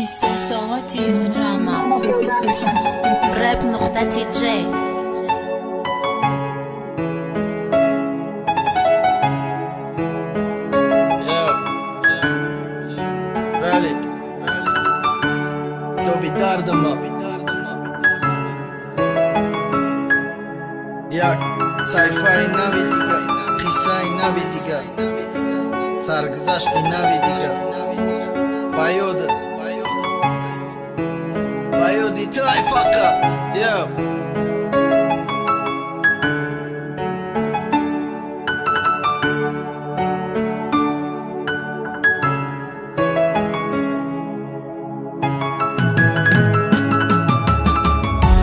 استحساءاتی دراما راب نقطة جي رالي دوبي داردما Jak sci-fi navi diga Qisai navi diga Sargzashti navi diga Bayodi tay faka Yeah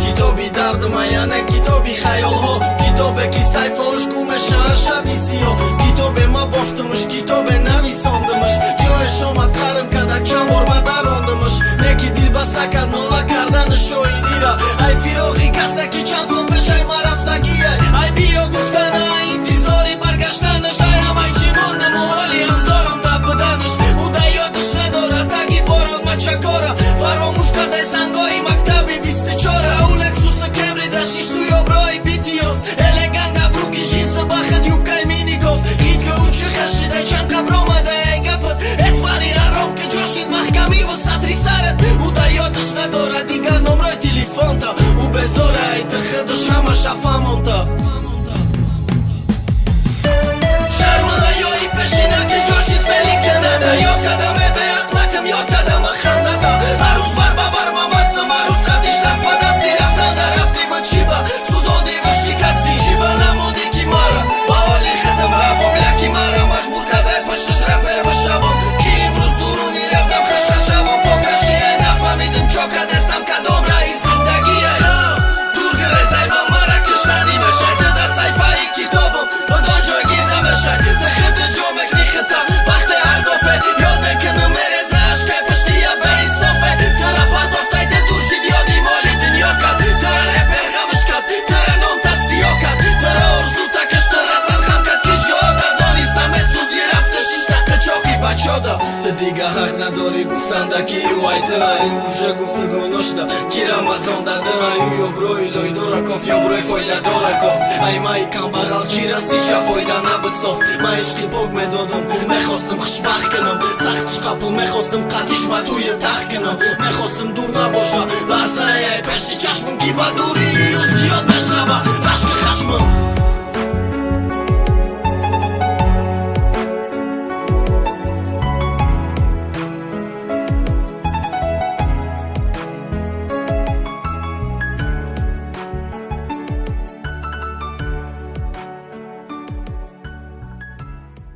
کتابی درد میانه کتابی خیال ها کتابه که سیفاش گومه شهر شبی سیاه کتابه ما بافتمش کتابه نویساندمش جایش آمد قرم کده چند بار بدراندمش نکی دیل بست نکد ناله کردن شاعری را ای فراغی کسه که چند سال پیش ای ما رفتگیه ای بیا گفتن ای انتظاری برگشتنش ای همه چی مانده محالی همزارم نبودنش او ده یادش نداره تگی باران ما چکاره فراموش کرده سنگای مکتبی 24 داشتیش توی آبرای بیتی افت الگن نبرو که جینس بخد یوب که مینی گفت خید که او چه خشیده چند قبر آمده این گپت اتفاری حرام که جاشید محکمی و صدری سرت او دا یادش نداره دیگر نمرای تلیفون تا او بذاره ای تخدش همه شفمون تا شرمانه یا ای پشینه که جاشید فعلی که نده یا کدمه به اقلکم یا کدمه خنده تا هر روز بر ببر ما مستم هر روز خدیش دست با دستی رفتن در رفتی و چیبا سوزاندی و شکستی چیبا نمودی کی مارا با حالی خدم رفم لکی مارا مجبور کده پشتش رپر بشوم کی امروز دورونی رفتم خشخ شوم پاکشیه نفهمیدم چاکه دستم کدام رای زندگیه دور گره با مرا کشتنی بشه تو در سیفایی کتابم بدان جا گیر نبشه تخد جامک نیختم وقت هر گفه یاد میکنم مرزه عشقه پشتی یا به این صافه ترا پردافتای دورشید یادی مالی دنیا کد ترا رپر غمش کد ترا نام تستیا کد ترا ارزو تکش ترا سرخم کد که جا در دانیستم سوزی رفته 6 دقیقه چاقی بچه دا دیگه حق نداری گفتن دکی یو ایتا این روشه گفتگو نشده کی رمزان داده ایو بروی لوی داره کف یا بروی فایده داره کف ای مای کم بغل چی رسی چه فایده نبود صاف من عشقی بوگ میدادم میخواستم خوشبخت کنم سختش قبل میخواستم قدیش ما توی تخت کنم میخواستم دور نباشه لحظه ای پیشی چشمم کی با دوری و زیاد نشوه رشک خشمم